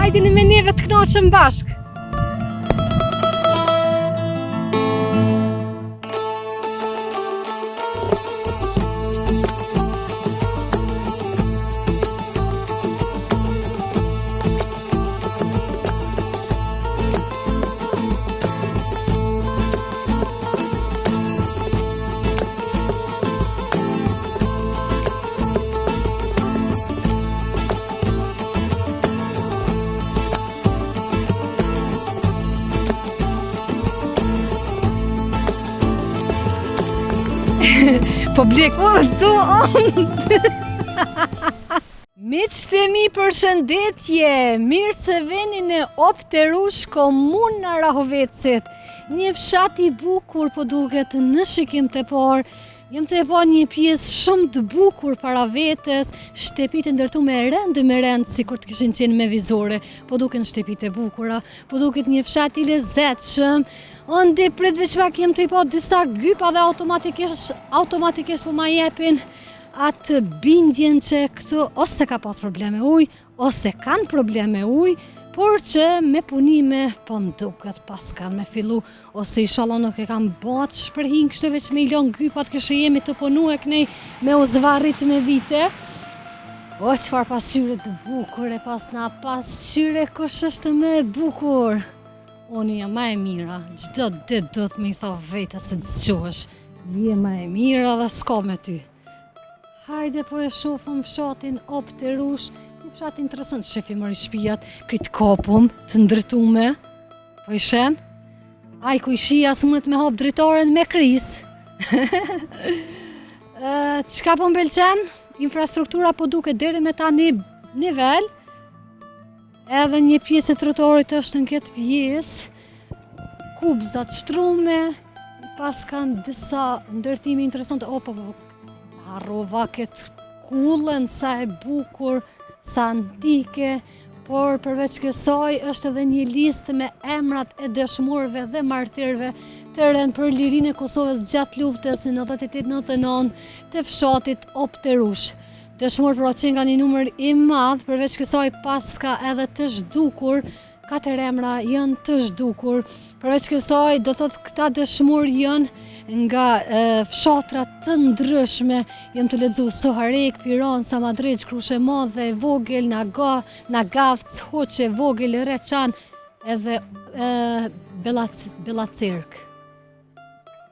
Hajdini me neve të knoqëm bashk. Po blek, Miqtë e mi, përshëndetje, mirë se veni në Opterush, komuna Rahovecit. Një fshat i bukur po duket në shikim të parë. Jem të e pa një pjesë shumë të bukur para vetes, shtëpitë ndërtu me rend, si kur të kishin qenë me vizore, po duken shtëpitë e bukura, po duket një fshat i lezetshëm. Ande prit veç pak jem të i pa disa gypa dhe automatikisht po ma jepin atë bindjen që këtu ose ka pas probleme ujë, ose kanë probleme ujë, por që me punime po m'duket pas kanë me fillu, ose inshallah nuk e kam bat shpërhin kështë veç me i lon gypat kështë jemi të punu e kënej me u zvarrit me vite. O, qëfar pasqyre të bukur e pas na pasqyre kush është me bukur. Unë jam ma e mira, gjdo dit do të me i tha vete se të zgjohesh. Je ma e mira dhe s'ka me ty. Hajde po e shofëm fshatin Opterush, një fshat interesant, shefi mëri shpijat, kritë kapum të ndërtume, po i shen, aj ku i shia së mundet me hap dritaren me kris. Qka po m'belqen? Infrastruktura po duke deri me ta një nivel, edhe një pjesë e trotuarit është në këtë pjesë, kubzat shtrume, pas kanë disa ndërtimi interesant, harrova këtë kullën, sa e bukur, sa antike, por përveç kësaj është edhe një listë me emrat e dëshmorëve dhe martirëve të rënë për lirinë e Kosovës gjatë luftës në 98-99 të fshatit Opterush. Dëshmorë pra që nga një numër i madh, përveç kësaj pas ka edhe të zhdukur, 4 emra janë të zhdukur. Përveç kësaj do thotë këta dëshmorë janë nga fshatrat të ndryshme, jem të lexu Soharek, Piran, Samadreq, Krushe Madhe, Vogël, Nagavc, Hoqe, Vogël, Reçan, edhe Bellacirk.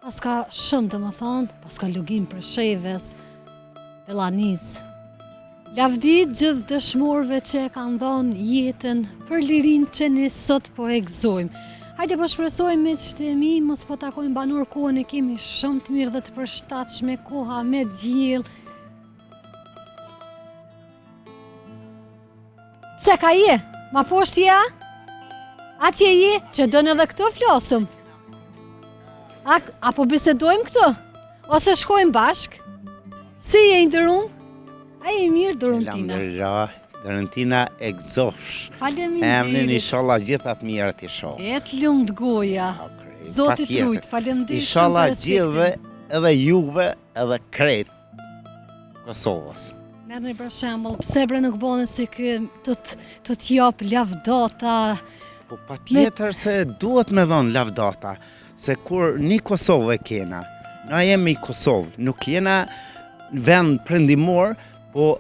Pas ka shumë të më thonë, pas ka Lugim për Sheves, Bellanic. Lavdi gjithë dëshmorëve që kanë dhënë jetën për lirinë që ne sot po e gëzojmë. Hajde po shpresojmë me qëtë e mi, mos po takojmë banor kohën e kemi shumë të mirë dhe të përshtatshme, koha me diell. Pse ka je? Ma poshtë je? Atje je? Që dënë edhe këto flosëm? Apo bisedojmë këto? Ose shkojmë bashk? Si je i ndërum? A je mirë Dorotina? Dorotina e gëzosh. Faleminderit. Emrin inshallah gjithat mirë të shoh. Et lumt goja. Zotit rujt, faleminderit. Inshallah gjithve edhe juve edhe krejt Kosovës. Merrni për shembull, pse bre nuk bën si kë të t'jap lavdata. Po patjetër se duhet me dhon lavdata, se kur një Kosovë kena, na jemi Kosovë, nuk jena vend perëndimor, po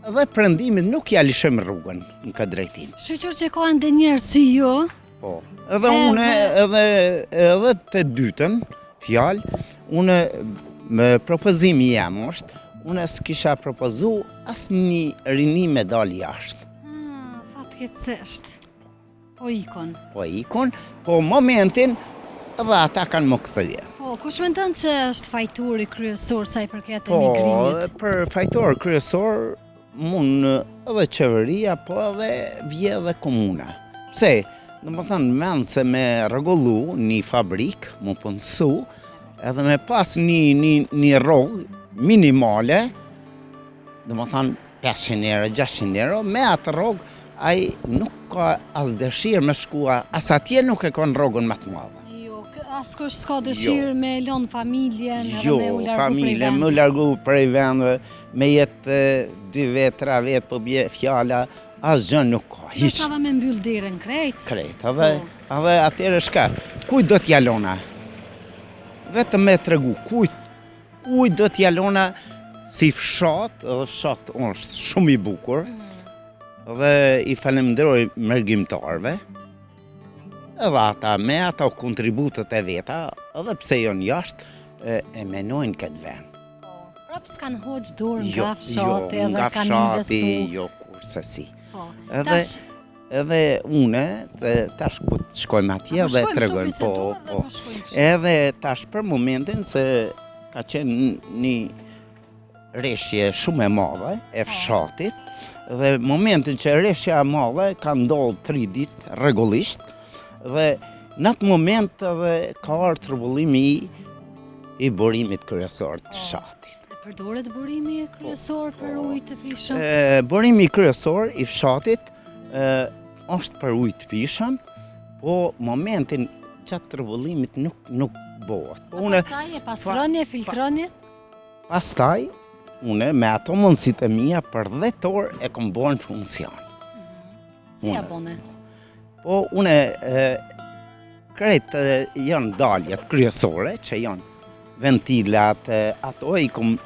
edhe perëndimit nuk ja lëshojmë rrugën në këtë drejtim. Shoqër që ka ende njerëz si ju. Po, edhe une edhe të dytën fjalë, une me propozimi jam është, une s'kisha propozu asnjë rini me dal jashtë. Fatkeqësisht. Po ikon. Po momentin edhe ata kanë më kthye. Po, kush mendon që është fajtori kryesor sa i përket emigrimit? Po, për fajtor kryesor mund edhe qeveria, po edhe vje dhe komuna. Pse? Në më thënë, mend se me rregullu një fabrik, më punësu, edhe me pas një rrogë minimale, në më thënë 500 euro, 600 euro, me atë rrogë, ai nuk ka as dëshirë me shkua, as atje nuk e ka në rrogën më të madhe. Askush s'ka dëshirë me lënë familjen, edhe me u largu prej familjen, me u largu prej vendeve, me jetë 2 vjet, 3 vjet, po bje fjala, asgjë nuk ka, hiq. Sa me mbyll derën krejt. Krejt, edhe atëre shka, kujt do t'jalona? Vetëm me tregu, kujt do t'jalona si fshat, edhe fshat është shumë i bukur, dhe i falemnderoj mërgjimtarve, edhe ata me ato kontributet e veta, edhe pse janë jashtë, e menojnë këtë vend. Prap s'kan hoqë dorë nga fshati edhe kanë investu. Jo, kurse si. Edhe Edhe une, tash ku të shkojmë atje dhe të tregojmë, po. Edhe tash për momentin se ka qenë një rreshje shumë e madhe e fshatit, dhe momentin që rreshja e madhe ka ndodhur 3 ditë rregullisht, dhe në atë moment edhe ka ardhur trembëllimi i burimit kryesor të fshatit. Përdoret burimi kryesor për ujë të pishëm? Burimi kryesor i fshatit është për ujë të pishëm, po momentin gjatë trembëllimit nuk bëhet. Pastaj e pastroni, e filtroni? Pastaj, une me ato mundësitë e mia për 10 orë e kam bërë në funksion. Si ja bone? Po une krejt janë daljet kryesore, që janë ventilat, ato i kom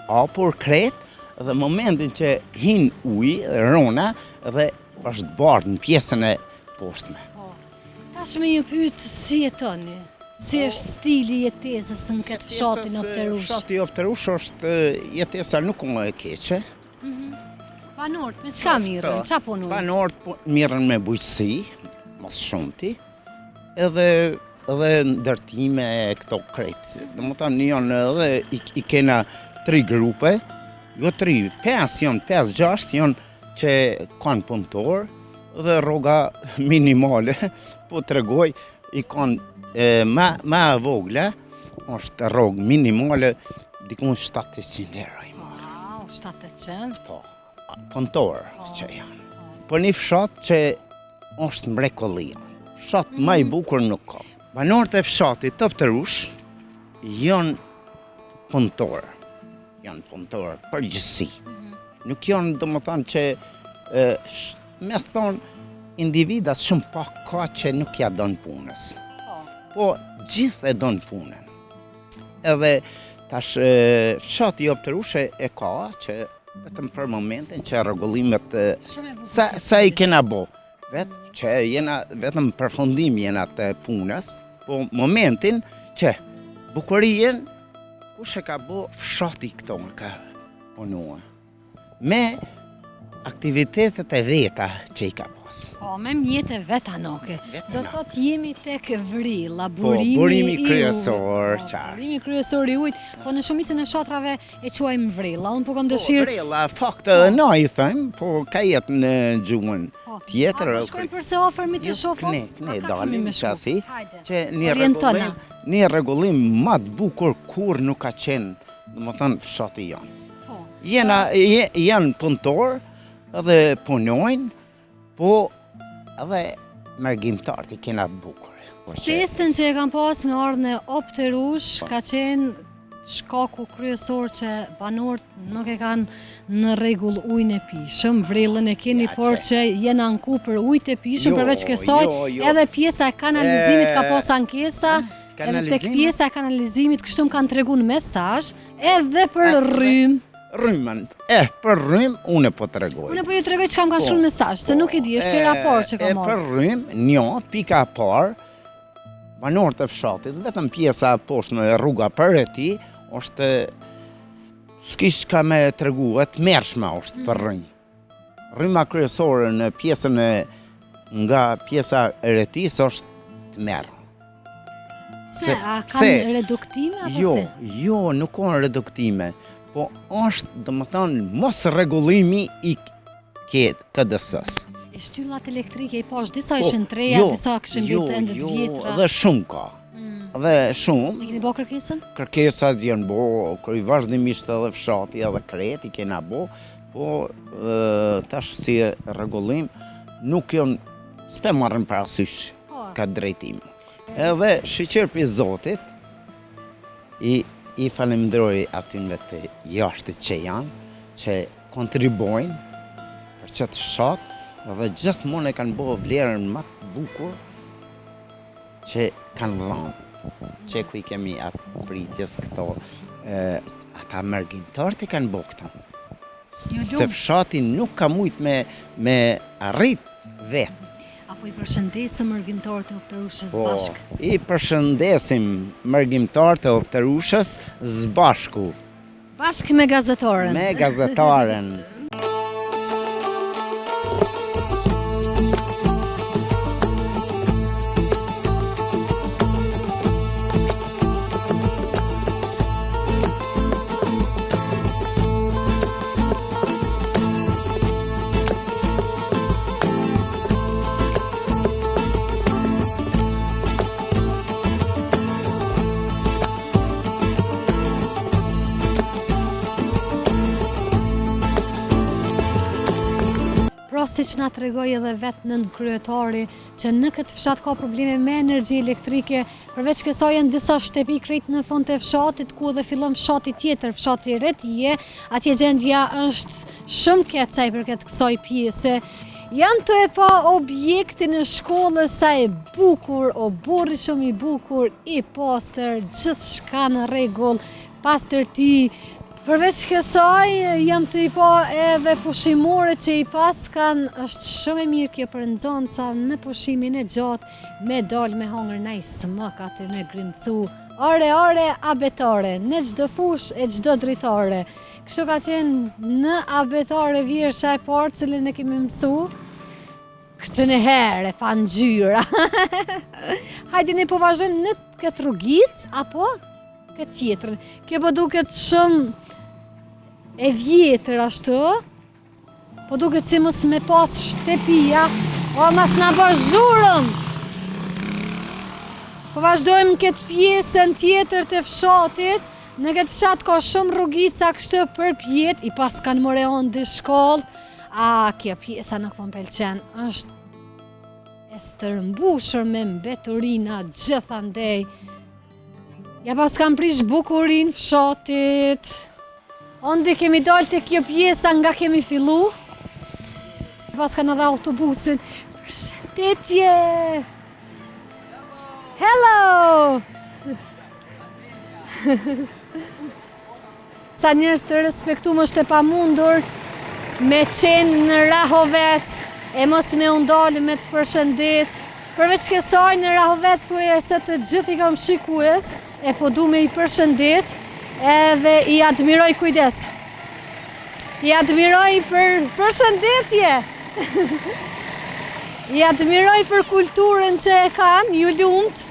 hapur krejt, dhe momentin që hin ujë, rona, dhe është bardhë në pjesën e poshtme. Tash me ju pyet si jetoni? Si është stili jetesës në këtë fshatin Opterush? Fshati Opterush është jetesa nuk më e keqe. Banorët me çka mirën? Ç'a punojnë? Banorët mirën me bujqësi, mos shumti, edhe ndërtime këto krejt. Domethënë janë edhe i kena 3 grupe, jo 3, 5 janë, 5-6 janë që kanë punëtor, dhe rroga minimale, po tregoj, i kanë ma vogla, është rrogë minimale, dikun 700 euro. Wow, 700? Po, punëtor që janë. Po një fshat që është mrekullia. Fshat ma i bukur nuk ka. Banorët e fshatit të Opterush janë punëtor. Janë punëtor përgjithësi. Nuk janë, do më thonë që, me thonë, individas shumë pak ka që nuk ja donë punës. Po, gjithë e donë punën. Edhe, tash, fshati Opterush e ka që, vetëm për momentin që rregullimet, sa i kena bo, vetë që vetëm përfundim jena të punës, po momentin që bukurien, kush e ka bo fshati këto ka punua. Me aktivitetet e veta që i ka pas. Po, me mjetë e vetanake. Do të thotë jemi tek vrilla, burimi kryesor, qartë. Burimi kryesor i ujit, po në shumicën e fshatrave e quajmë vrilla. Unë po kam dëshirë. Vrilla, fakt na i them, po ka jetë në gjuhën tjetër. Po shkojmë përse afërmi të shohim. Ne dalim qasi, që orientona. Një rregullim më të bukur kur nuk ka qenë, domethënë fshati janë. Janë punëtor, edhe punojnë, po edhe mërgjimtarët i kena të bukur. Ftesën që e kam pas me ardhën e Opterush ka qenë shkaku kryesor që banorët nuk e kanë në rregull ujin e pishëm, vrellën e keni, por që jena anku për ujit e pishëm, përveç kësaj, edhe pjesa e kanalizimit ka pas ankesa, edhe tek pjesa e kanalizimit kështu më kanë treguar mesazh, edhe për rrym. Rrymën, për rrym unë po të regoj. Unë po ju të regoj që kam shkruar mesazh, se nuk i di, është i raport që kam marrë. Për rrym, pika parë, banorët e fshatit, vetëm pjesa poshtme e rruga për e ti, është, s'kish ka me të regu, e të mershme është për rrym. Rryma kryesore në pjesën nga pjesa e retis është të merë. A kanë reduktime, apo se? Jo, nuk kanë reduktime. Po është, do më thonë, mos rregullimi i KDS-s. E shtyllat elektrike i pash, disa ishin treja, disa këshin bitë ende të vjetra. Dhe shumë ka. Dhe shumë. E keni bo kërkesën? Kërkesat janë bo, kërë vazhdimisht edhe fshati edhe kreti kena bo, po tash si rregullim nuk janë, s'pe marrën parasysh ka drejtim. Edhe shiqer për Zotit, i falemnderoj atyve të jashtë që janë, që kontribojnë për qëtë fshat, Dhe gjithmonë e kanë bërë vlerën më të bukur që kanë dhënë. Që ku I kemi atë pritjes këto, ata mërgjimtarët I kanë bërë këto. Se fshati nuk ka mujt me arrit vetë. Apo I përshëndesëm mërgjimtarët e Opterushës Po, bashk. I përshëndesim mërgjimtarët e Opterushës bashku. Bashk me gazetaren. Me gazetaren. Si që na të regoj edhe vetë nën kryetari që në këtë fshat ka probleme me energji elektrike, përveç kësaj janë disa shtëpi krejt në fund të fshatit ku dhe fillon fshati tjetër, fshati Retije, atje gjendja është shumë keq sa I përket kësaj pjese. Janë të e pa objektin e shkollës sa e bukur, o burri shumë I bukur, I pastër, gjithë shka në rregull, pastërti. Përveç kësaj, jam të I pa edhe pushimore që I pas kanë, është shumë e mirë kjo për nxënësa në pushimin e gjatë me dalë me hangër nej smëk aty me grimcu. Ore, abetare, në çdo fush e çdo dritare. Kështu ka qenë në abetare vjersha e parë cilën e kemi mësu, këtë në herë, pa ngjyra. Hajde ne po vazhdojmë në këtë rrugic, apo këtë tjetrën. Kjo po duket shumë e vjetër ashtu, po duket si mos me pas shtëpia, o mas na bërë zhurëm. Po vazhdojmë këtë pjesën tjetër të fshatit, në këtë fshat ka shumë rrugica kështu përpjet, I pas kanë moreon dë shkollë, kjo pjesa nuk më pëlqen, është e stërmbushur me mbeturina gjithandej. Ja pas kam prish bukurin fshatit. Ondi kemi dalë të kjo pjesa nga kemi fillu. Pas kanë edhe autobusin. Përshëndetje! Hello! Sa njerëz të respektuar është e pamundur me qenë në Rahovec e mos me undalë me të përshëndet. Përveç kësaj në Rahovec thuaj se të gjithë I kam shikues, e po du me I përshëndet, edhe I admiroj kujdes. I admiroj për përshëndetje. I admiroj për kulturën që e kanë, ju lumt.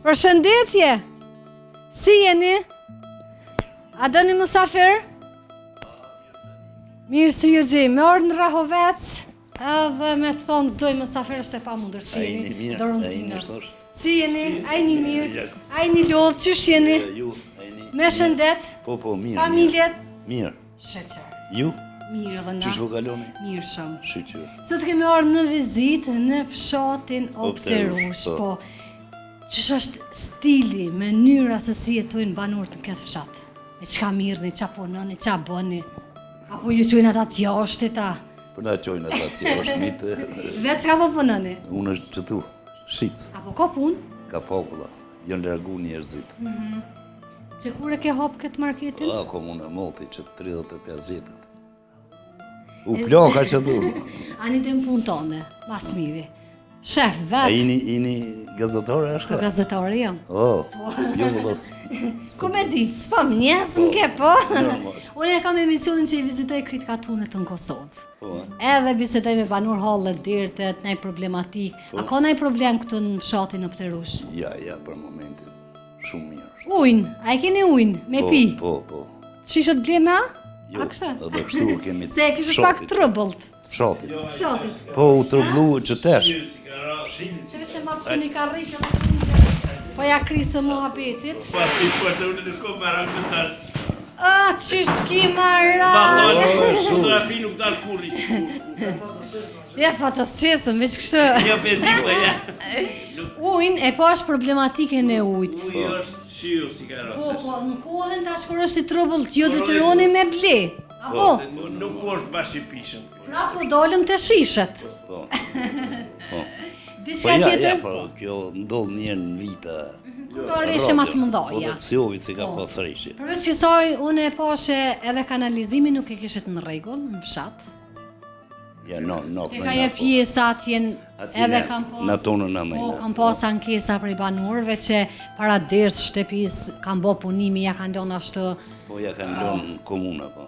Përshëndetje! Si jeni? A dëni musafir? Mirë si ju gjej, me orë në Rahovec, edhe me të thonë zdoj musafir është e pamundur. Si jeni? mirë, ajni shtosh. Si jeni? Ajni mirë? Ajni lodhë, qysh jeni? Ju, ajni. Me shëndet? Po, mirë. Familjet? Mirë. Sheqer. Ju? Mirë dhe na. Qysh po kaloni? Mirë shumë. Shqyqyr. Sot kemi orë në vizitë në fshatin Opterush, po. po. Qysh është stili, mënyra se si jetojnë banorët në këtë fshat? Me qka mirëni, qa punoni, qa bëni? Apo ju qojnë ata t'jashtit ta? Po na qojnë ata që është mitë. Vetë qka po punoni? Unë është qëtu, shqicë, Apo ka punë? ka populla, janë largu njerëzit. Që kur e ke hapë këtë marketin? A, komuna moti që 35 jetët. U ploka që du. Ani të më punë tonë, mas miri. Shef, A vetë. ini gazetore është Po ka? gazetare jam. O, jo më dos. Ku me ditë, s'pam njes më ke, po. Normal. Unë e kam emisionin që I vizitoj kritikatunet në Kosovë. Po, Edhe bisedoj me banor hallet, dirtet, nej problematik. A ka nej problem këtu në fshatin Opterush? ja, për momentin, shumë mirë është. Ujnë, a e keni ujnë, me pi? Po. Shishët ble me a? Jo, A kështu? edhe kështu kemi Se e kishte pak trëbëllt. fshatit. Fshatit. Po u trëblu që tesh. Se vështë e marrë që një karrikë, po ja krisë muhabetit. Qysh s'ki marra? Fotografi nuk dalë kurri. Ja, fatasqesëm, veç kështu. Ja bendiko, ja. Ujnë, e po është problematike në ujtë. Uji është shiu si ka Po, rëtë. po, në kohën tash kur është i trëbëllt, jo detyroni me ble. Apo? Nuk është bash i pishëm. Pra po dolëm të shishet. Po. Po. Diçka Po ja, tjetër? po kjo ndodh një në vita. Po rreshe më të Po mëdha. të Siovi që ka pas rreshe. Përveç kësaj, unë e pashe edhe kanalizimi nuk e kishit në rregull, në fshat. Ja, no, E ka je pjesë atjen edhe kam pas. Në tonën në Po, nëjna. kam pas ankesa prej banorëve që para derës shtëpis kam bë punimi, ja kanë lënë ashtu. Po ja kanë lënë komuna, po.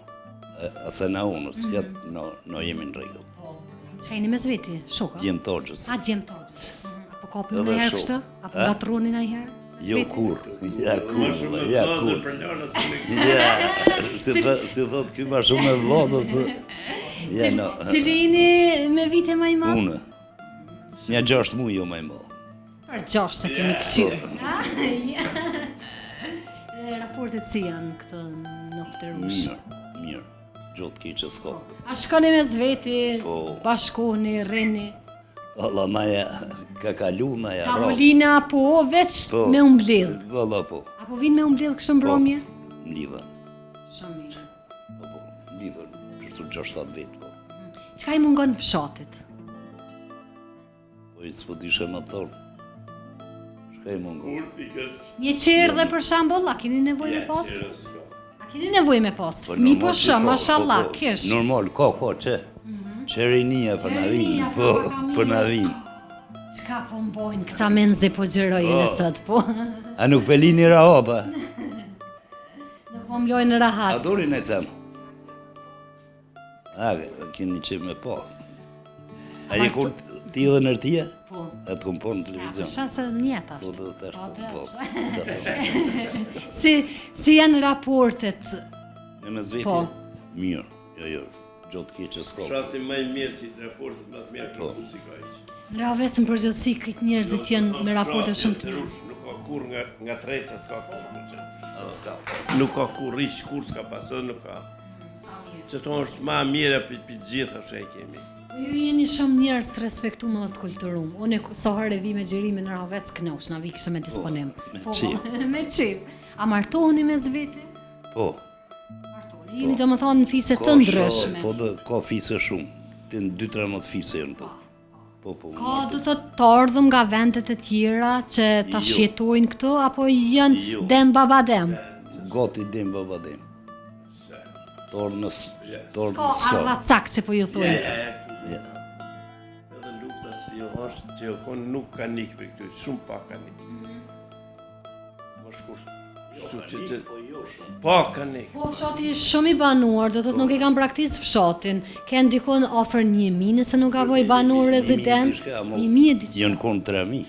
Ase na unës, jetë no jemi në rregull. Çka jeni mes veti, shoka? Djem Toxhës. A djem toxhës. Apo kapën Edhe në herë shok. kështë? Apo Ha? gatroni në herë? Jo kur, ja kur, Shumë ja të kur. për lërët se me Ja, si thot ky ma shumë me vllazë se ja no. Cili jeni me vite më i madh? Unë. Një 6 muaj jo më i madh. Për 6 se kemi këshirë. Raportet si janë këtë në Pterush? Mirë. Gjotë keqë s'ka. A shkoni me zveti, Po. bashkoheni, rreni, Alla naja ka kalu naja rrallë. tavolina po veç Po. me umbledh. Valla po. Apo vinë me umbledh kështë mbromje? Mlidhen. Shumë mirë. Po, mlidhen. Kështu 6-7 vjet po. Çka i mungon fshatit? Po i s'po dishe më të thonë. Shka i mungu? kurti këtë. Një qerë dhe për shambull, a keni nevojë me pas? A keni nevojë me pas? Fëmi po normal që shumë, ka, mashallah, po, po. kish. Normal, ka, që. Qerinia për na vinë, Qerinia, po, po, ka për na mirë. vinë. Çka po mbojnë këta menze po gjërojnë sot, po. A nuk pelini rahata? Nuk po mlojnë A rahat. dori në sem? A, keni që me po. A je kur ti edhe nërtia? Po. E të kom po në televizion. Shansë njët Po ashtë. dhe të Po, është po. Si janë raportet? Në me zvetje? Po. Mirë, jo, gjotë keqë s'ka. Shati më i mirë si raportet më të mirë Po. për si ka iqë. Në Ravec në përgjithësi këtë njerëzit janë me raporte shumë të mirë. Nuk ka kur nga tresa s'ka kur më që. Nuk ka kur riq, kur s'ka pasë, nuk ka. Që tonë është ma mire për gjitha që e kemi. Ju jeni shumë njerëz të respektuar dhe të kulturuar. Unë sa herë vi me xhirimin në Ravec kënosh, na vi kishte me disponim. me Po, qef. me qef. A martoheni me zveti? Po, Martoheni. Jeni domethënë në fise të ndryshme. Po dhe ka fise shumë. Të në 2-3 fise janë po. Po. Ka do të ardhëm nga vendet e tjera që ta Jo. shjetojnë këtu apo janë Jo. dem baba dem? Gati dem baba dem. Tornës, Ka s'ka. arvacak që po ju thonë. Ja. Edhe lufta që jo është që jo konë nuk ka nikë për këtu, shumë pak ka nikë. Më shkur. Kështu që pak ka nikë. Po fshati është shumë i banuar, do të thotë nuk e kanë praktikë fshatin. Ke ndikon ofër 1.000 nëse nuk ka voj banor rezident. 1.000 diçka. Jënë konë 3.000.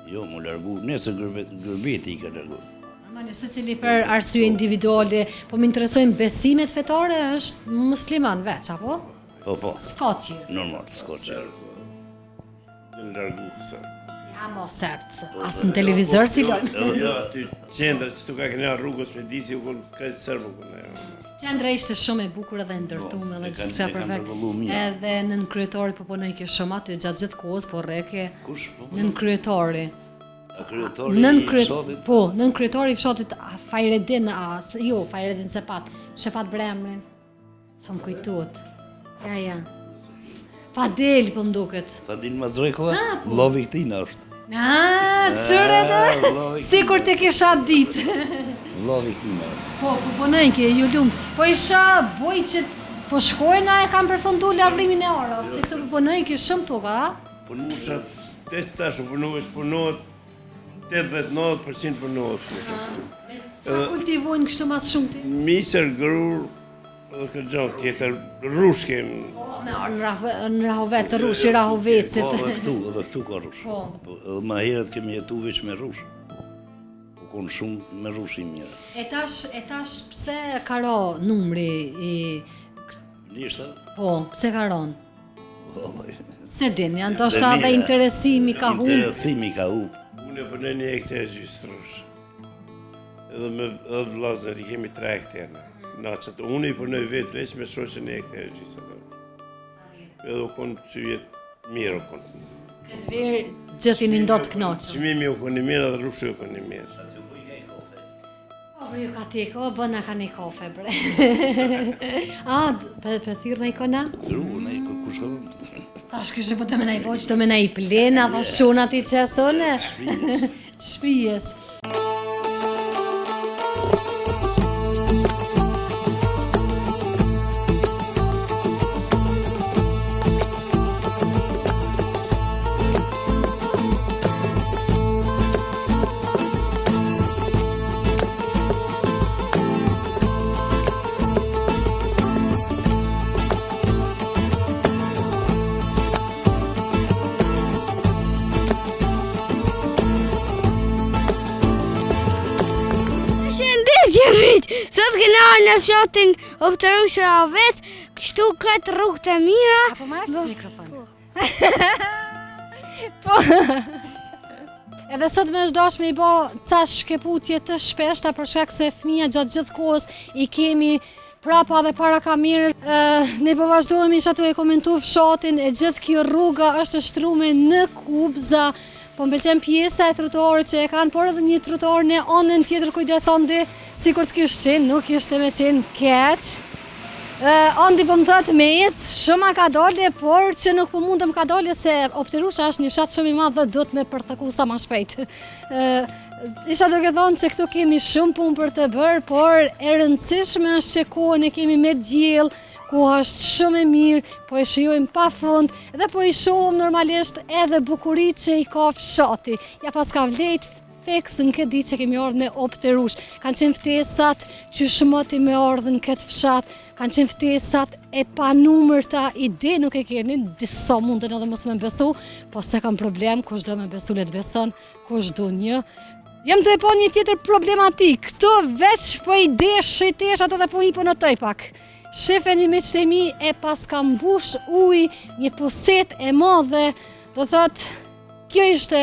Jo, mu largu, nesër gërbeti i ka largu. Normalisht secili për arsye individuale, po më interesojnë besimet fetare është musliman veç apo? Po. S'ka tjerë. Normal, s'ka që. Në largu kësa. Ja mo sert, as në televizor si lojnë. Jo, aty qendra që tu ka këna rrugës me disi u konë krejtë sërbë kënë. Qendra ishte shumë e bukur edhe ndërtuar edhe e kanë- çka e kanë perfekt. rregullu mirë. Edhe nën kryetori po punoi ke shumë aty gjatë gjithë kohës, po rreke Kush po? nën kryetori. A kryetori Nën i fshatit? po, nën kryetori i fshatit Fajredin, Fajredin Sepat, Shepat Bremrin. S'm kujtohet. Ja. Fadel po mduket. Fadil Mazrekova? Lovi këtina është. Çure vëllai. sikur të kisha ditë. Lovi këtina është. Po punojnë ke ju lum. Po isha bojqet po shkojnë a e kanë përfundu lavrimin e orës. Si këtu po punojnë ke shumë toka, a? Punusha, të tash punohet 80-90% punohet pusha këtu. Sa kultivojnë kështu mas shumë ti? Misër, grur, edhe këtë gjohë tjetër, rush kemi. Në Rahovec, rrushi Rahovecit. Po, edhe këtu ka rush. Po. Edhe ma herët kemi jetu veç me rush. konë shumë me rushim mirë. E tash pse ka ro numri i... Lishta? Po, pse ka ron? Vallaj. Se din, janë të shta dhe interesimi ka humbë. Interesimi ka humbë. Unë e bënë 1 hektar gjystrosh. Edhe me vllazër i kemi 3 hektarë. Naçat, unë i punoj vetë veç me shoqën 1 hektar gjystrosh. Edhe u konë që jetë mirë u konë. Këtë verë gjithin i ndot knoqë. Qmimi u konë i mirë edhe rrushu u konë i mirë. Po, ju ka tiko, bëna ka një kofe, bre. A, për thirë në ikona? Në i kush ka Tash kështë po të me na i boqë, të me na i plena, dhe shunat i qesone. shpijës. Shpijës. Sot kena në fshatin Opterush Rahovec, kështu kretë rrugët e mira. Apo ma eftë mikrofon. Po. Edhe sot me është dashme i bo ca shkeputje të shpeshta për shkak se fëmija gjatë gjithë kohës i kemi prapa dhe para kamerës. Ne po vazhdojmë isha të e komentu fshatin e gjithë kjo rruga është shtrume në kubza. Po më pëlqen pjesa e trotuarit që e kanë, por edhe një trotuar në anën tjetër kujdesandi, sikur të kishte qenë, nuk ishte me qenë keq. Andi po më thëtë me ecë, shumë ka dole, por që nuk po mundëm ka dole se Opterusha është një fshat shumë i madh dhe do të me përtëku sa ma shpejt. Isha duke thonë që këtu kemi shumë punë për të bërë, por e rëndësishme është që kohën e kemi me diell, ku është shumë e mirë, po e shijojmë pa fund, dhe po i shohëm normalisht edhe bukuritë që i ka fshati. Ja pas ka vlejt fiks në këtë ditë që kemi ardhur në Opterush. Kanë qenë ftesat që shmoti me ardhën këtë fshat, kanë qenë ftesat e panumërta, ide nuk e keni, disa mundën edhe mos me besu, po se kam problem, kush do me besu le të beson, kush do një. Jam të e po një tjetër problematik, këtu veç po i desh teshat edhe po i po në tëj pak. Shefe një miqtemi e pas ka mbush uj, një poset e madhe, do thot, kjo ishte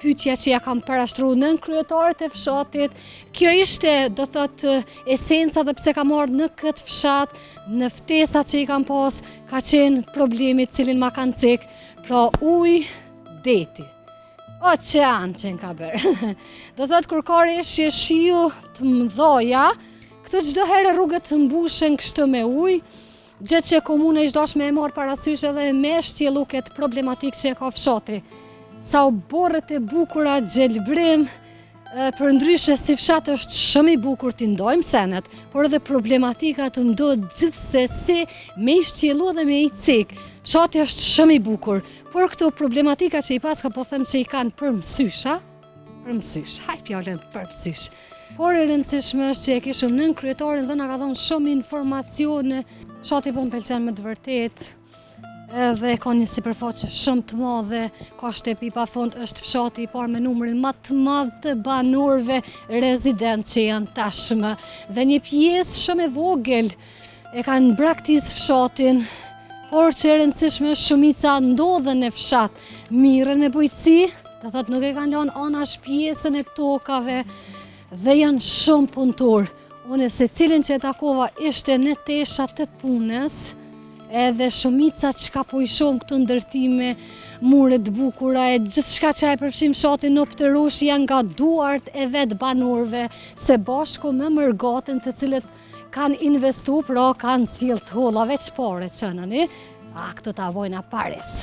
pyetja që ja kam parashtruar nën kryetarët e fshatit, kjo ishte, do thot, esenca dhe pse kam ardhur në këtë fshat, në ftesat që i kam pas, ka qenë problemi cilin ma kanë cek, pra uj, deti. Oqean që në ka bërë. Do thot, kur ka reshje shiu të mdhoja, këto çdo herë rrugët të mbushen kështu me ujë, gjë që komuna ishte dashme e marrë parasysh edhe me shtjellu këtë problematikë që e ka fshati. Sa u borët e bukura gjelbrim, për ndryshe si fshat është shumë i bukur t'i ndojmë senet, por edhe problematika të mdojnë gjithsesi me i shtjellu dhe me i cik. Fshati është shumë i bukur, por këto problematika që i paska po them që i kanë për mësysh, për mësysh, haj pjallën për mësysh. Por e rëndësishme është që e kishëm nën kryetarin dhe na ka dhënë shumë informacione. Fshati po më pëlqen me të vërtet, edhe ka një sipërfaqe shumë të madhe, ka shtëpi pa fund, është fshati i parë me numrin më të madh të banorëve rezident që janë tashmë. Dhe një pjesë shumë e vogël e kanë braktis fshatin, por që e rëndësishme është shumica ndodhen në fshat, mirën me bujqësi, do thotë nuk e kanë lënë anash pjesën e tokave, dhe janë shumë punëtor. Unë se cilin që e takova ishte në tesha të punës, edhe shumica që ka po i shumë këtu ndërtime, muret bukura e gjithë shka që e përfshim fshatin në Opterush janë nga duart e vetë banorve, se bashku me mërgatën të cilët kanë investu, pra kanë sjell të holla veç pare që nëni, këtu ta vojna pares.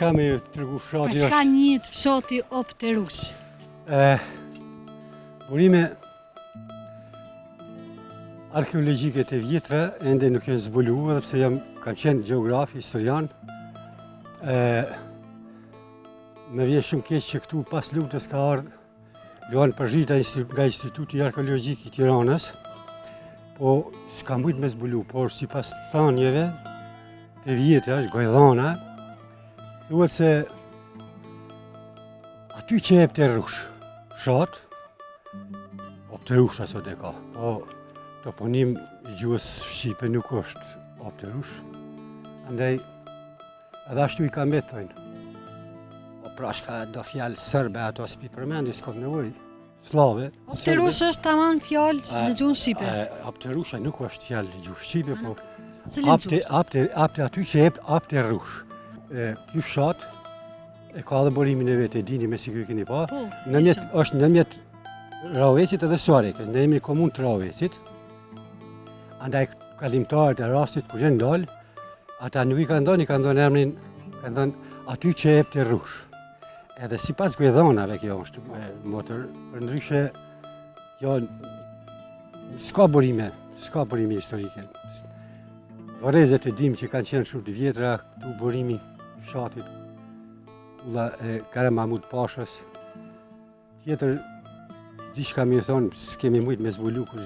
çka me tregu Për fshati çka njihet fshati Opterush? Burime arkeologjike të vjetra ende nuk janë zbuluar edhe pse kanë qenë gjeograf, historian. Më vjen shumë keq që këtu pas luftës ka ardhur Luan Përzhita nga Instituti Arkeologjik i Tiranës, po s'ka mujt me zbulu, por sipas thanjeve të vjetra, gojdhana, thuhet se aty që e Opterush, fshat, Opterush sot e ka, po toponim i gjuhës shqipe nuk është Opterush, andaj edhe ashtu i ka mbetojnë. Po pra shka do fjalë sërbe ato s'pi përmendi, s'kom nevojë. Slave. Opterush është tamam fjalë në gjuhën shqipe. Opterusha nuk është fjalë në gjuhë shqipe, po Cilën gjuhë? apte aty që jep Opterush. Ky fshat e ka dhe burimin e vetë, e dini me siguri keni pa. Po, Është ndërmjet Rahovecit edhe Suarikës, ne jemi komunë të Rahovecit. Andaj kalimtarët e rastit kur janë dalë, ata nuk i kanë dhënë emrin, kanë dhënë aty që jep Opterush. Edhe sipas gojdhanave kjo është motër, përndryshe kjo s'ka burime historike. Varezet e dim që kanë qenë shumë të vjetra, këtu burimi i fshatit ulla e Kara Mahmud Pashës. Tjetër diçka më thonë s'kemi mujt me zbulu kur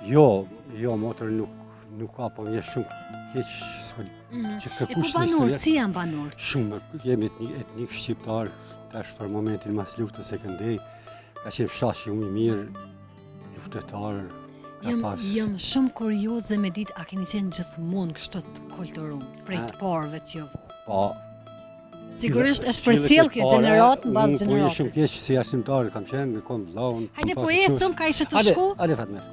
jo motër nuk ka, po vjen shumë keq që E po kërkues banorët, si janë banorët? Shumë, jemi etnik shqiptar, tash për momentin mas luftës e Këndej, ka qenë fshat shumë i mirë, luftetar, ka pas. Jam shumë kurioze me ditë, a keni qenë gjithmonë kështu të kulturuar prej të parëve të juve? Po. Sigurisht është përcjell kjo gjenerat në bazë Po je gjenerate. shumë keq si arsimtar kam qenë, me kom vllaun. Hajde po ecëm, ka ishe të shku? Hajde Fatmer.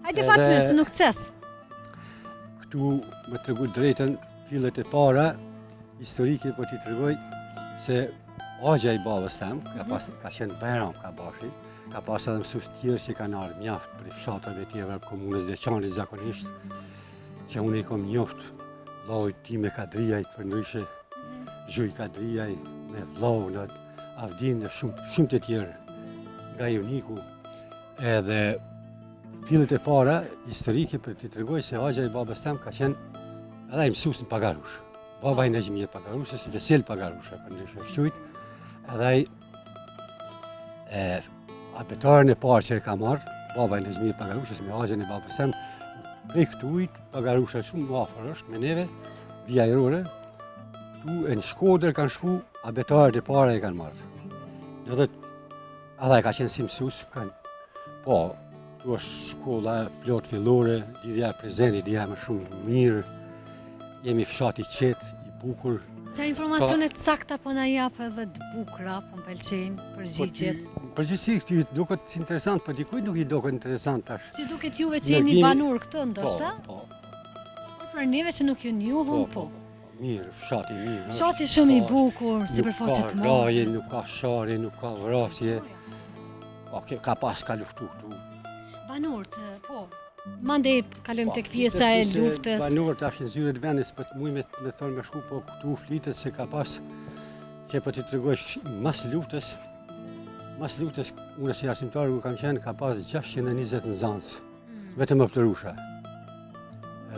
Hajde Fatmer, se nuk qes. Këtu me tregu drejtën, fillet e para historike po t'i tregoj se agja i babës tem, ka qenë Bajram Kabashi, ka pas edhe mësues tjerë që kanë ardhur mjaft për fshatave tjera komunës Deçanit zakonisht, që unë i kom njoft vllaut tim me Kadriajt, përndryshe Zhuj Kadriaj, me vllaun Avdin dhe shumë të tjerë nga Joniku. Edhe fillet e para historike për t'i tregoj se agja i babës tem ka qenë edhe i mësues në Pagarush. Baba i Nejmije Pagarushës, Vesel Pagarusha, përndryshe është quajt. Edhe ai abetaren e parë që e ka marrë, baba i Nejmije Pagarushës me agjen e babës tem, prej këtujt, Pagarusha shumë më afër është me neve, via ajrore, tu e në Shkodër kanë shku, abetarët e para e kanë marrë. Do dhe edhe ka qenë si mësues, po, tu është shkolla plot fillore, lidhja e prezenti, lidhja më shumë mirë, jemi fshati qetë, i bukur. Sa informacionet sakta po na jap edhe të bukura, po m'pëlqejnë përgjigjet. Përgjithësi këty duket interesant, por dikujt nuk i duket interesant tash. Si duket juve që jeni banor këtu ndoshta? Po. Por për neve që nuk ju njohëm, po. Mirë, fshati mirë. Fshati shumë i bukur, sipërfaqe të Nuk ka madhe. raje, nuk ka sharje, nuk ka vrasje. Po, ka pas ka luftu këtu. Banorët, po. Mandej kalojmë tek pjesa e luftës. Banorët tash në zyret vendit po të muj me thonë me shku, po këtu flitet se ka pas që po t'i tregoj mas luftës, unë si arsimtar ku kam qenë, ka pas 620 nxënës, vetëm Opterusha.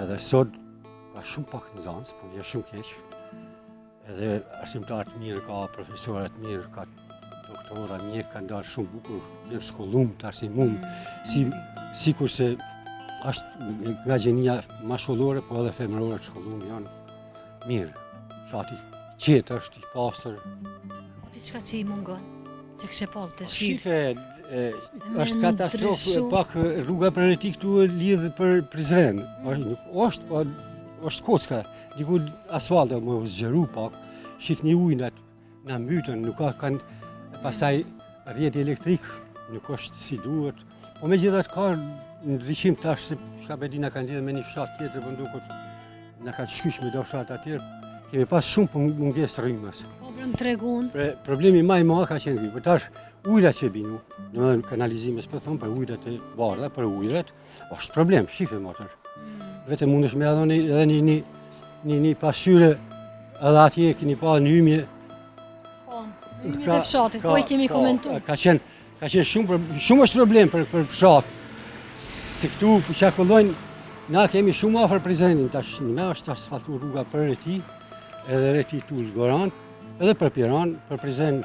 Edhe sot ka shumë pak nxënës, po vjen shumë keq. Edhe arsimtar të mirë ka, profesorë të mirë ka, doktora mjek kanë dalë shumë bukur, janë shkollum të arsimum, sikur se është nga gjenia mashkullore, po edhe femërore të shkollum janë mirë. Fshati qetë është, i pastër. Diçka që i mungon, që kështë pas dëshirë. Shife, është katastrofë, pak rruga për reti këtu lidhë për Prizren. Është kocka, diku asfaltë më zgjeru pak, shif një ujnat në mbytën, nuk ka kanë, pasaj rjeti elektrik, nuk është si duhet. Po me gjithat ka në ndryshim tash se shka bedi na kanë lidhë me një fshat tjetër, për ndukët na kanë shkysh me do fshat atjerë, kemi pas shumë për munges rrymës. Po brëm tregun. Problemi maj madh ka qenë ky, për tash ujrat që binu, në kanalizimes për thonë, për ujrat e bardha, për ujrat, është problem, shife motër. Vetëm mundesh me adhoni edhe një pasqyre edhe atje keni pa në hymje, Rrimit e fshatit, po I kemi komentuar. Ka qenë shumë është problem për fshat. Se këtu për qarkullojnë, na kemi shumë afër Prizrenin, tash një është asfaltuar rruga për Reti, edhe Reti Tull Goran, edhe për Piran, për Prizren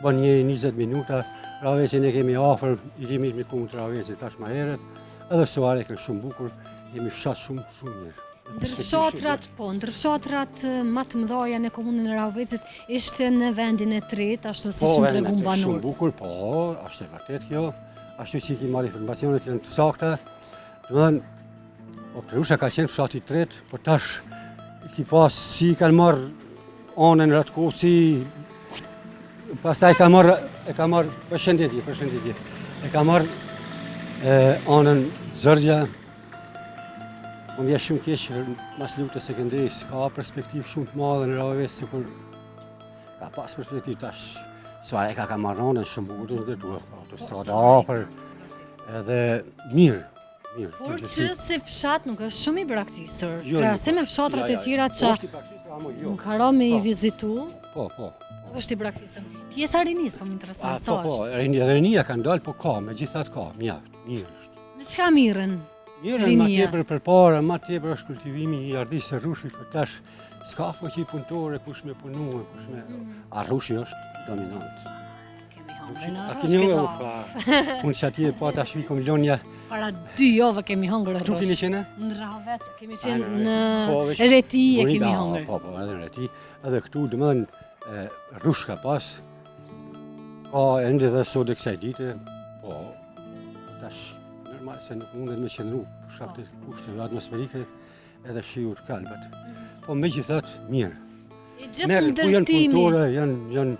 bën një 20 minuta, Ravesin e kemi afër, I kemi me kumë të Ravesit tash ma herët, edhe Suare kanë shumë bukur, jemi fshat shumë mirë. Ndër fshatrat më të mëdha në komunën e Rahovecit ishte në vendin e tretë, ashtu si shumë tregun banor. Shumë bukur, po, është e vërtet kjo. Ashtu si ki marrë informacionet janë të sakta. Domethënë, Opterusha ka qenë fshati I tretë, por tash ki pas si kanë marrë anën Ratkoci, pastaj e ka marrë përshëndetje. E ka marrë anën Zërdja. Më vjen shumë keq, mas lutës sekondari s'ka perspektivë shumë të madhe në Rahovec, sikur ka pas perspektivë tash. Suare ka marrë anën shumë bukur të ndërtuar, autostrada afër, edhe mirë. Por që si fshat nuk është shumë I braktisur, krahasim me fshatrat e tjera që nuk haro me I vizitu, nuk është I braktisur. Pjesa e rinis, po më intereson sa është. Po, rinia ka ndalë, po ka, megjithatë ka, mirë është. Me çka mirën? Mirën ma tepër përpara, ma tepër është kultivimi I ardhisë së rrushit, për tash s'ka fuqi punëtore, kush me punu, rrushi është dominant. Kemi hangër në A rrush keni këta. pa, unë që atje pa tash vikom lonja. Para 2 jove kemi hangër Tu keni rrush. qenë? Në Rahovec, kemi qenë Po, në veç- Reti e kemi hangër. Po, edhe në Reti, edhe këtu domethënë rrush ka pas, ka ende dhe sot e kësaj dite, po, tash normal se nuk mundet me qëndru për shkak të kushteve atmosferike edhe shiut kalbet. Po megjithatë mirë. I gjithë Merë, ku janë ndërtimi, punëtore, janë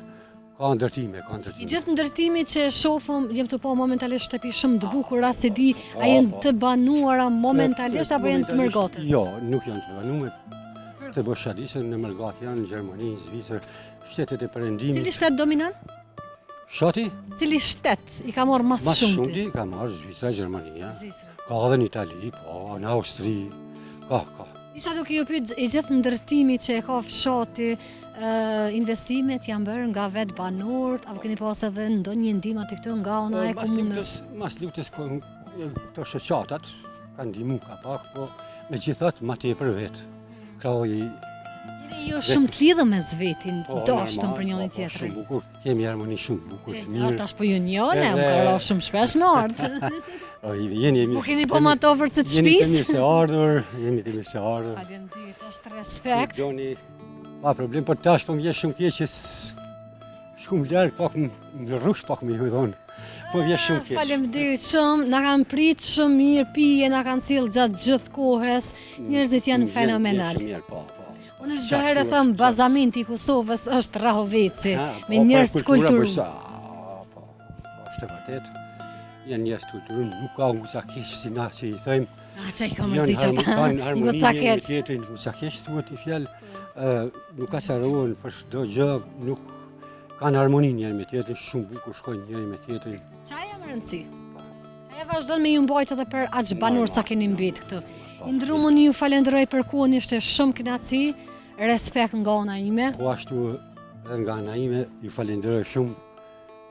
ka ndërtime. I gjithë ndërtimi që shohëm, jem të po momentalisht shtëpi shumë të bukura, se di, a janë të banuara momentalisht apo janë të mërgatës? Jo, nuk janë të banuar. Të boshadisën në mërgat janë në Gjermani, Zvicër, shtetet e perëndimit. Cili shtet dominant? Shati? Cili shtet I ka marrë mas Mas shumti? shumti ka marrë Zvicra, Gjermania. Zvicra. Ka edhe në Itali, po, në Austri, ka. Isha duke ju pyet I gjithë ndërtimi që e ka fshati, investimet janë bërë nga vetë banorët, apo keni pas edhe ndonjë ndihmë aty këtu nga ana e komunës? Mas lutës këto shoqatat kanë ndihmu ka pak, po megjithatë ma tepër vetë. Krahi Jeni ju shumë të lidhur me Zvetin, dashtëm për njëri tjetrin. Shumë bukur, kemi harmoni shumë bukur të mirë. Tash po ju njone, më ka rrah shumë shpesh në ardh. Jeni Po keni po më të ofër të Jeni të shtëpisë? mirë se ardhur, jeni të mirë se ardhur. Faleminderit, është respekt. Doni, pa problem, por tash po më vjen shumë keq që shumë larg pak në rrush pak më thonë. Po vjen shumë keq. Faleminderit shumë, na kanë prit shumë mirë, pije na kanë sill gjatë gjithë kohës. Njerëzit janë fenomenal. Shumë mirë, po. Unë çdo herë them bazamenti I Kosovës është Rahoveci, me Po, njerëz të kulturuar. Po, është vërtet. Janë njerëz të kulturuar, nuk ka nguca keq si na që I thëjmë. Çaj komerci çata. Kanë harmoni Nguca me keq. tjetrin, nguca keq thuhet I fjalë, nuk asarohen për çdo gjë, nuk kanë harmoni njëri me tjetrin, shumë bukur shkojnë njëri me tjetrin. Çaja më rëndësi. Aja vazhdon me ju mbajt edhe për aq banor sa keni mbet këtu. Indrumun ju falenderoj për kohën, ishte shumë kënaqësi, respekt nga ana ime. Po ashtu edhe nga ana ime, ju falenderoj shumë.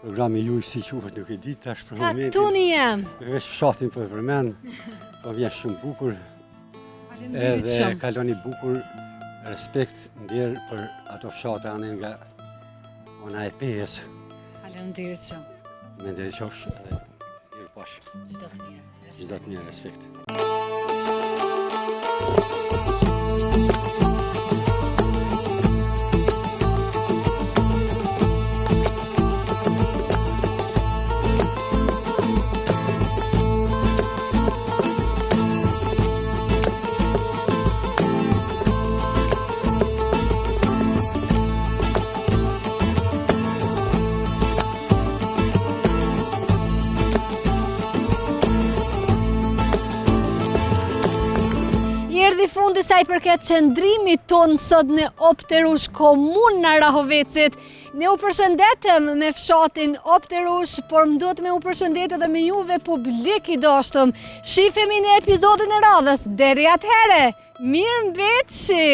Programi ju si quhet nuk e di tash për momentin. Tuni jam. Veç fshatin për përmend, po vjen shumë bukur. Faleminderit Edhe shumë. kaloni bukur, respekt, nder për ato fshate anë nga ona e pes. Faleminderit shumë. Me ndërqosh edhe mirë pash. Çdo të mirë. Çdo të mirë, respekt. Erdhi fundi sa I përket qëndrimit ton sot në Opterush, komuna Rahovecit. Ne u përshëndetëm me fshatin Opterush, por më duhet me u përshëndet edhe me juve publik I dashtëm. Shifemi në episodin e radhës. Deri atëhere, mirë mbetëshi!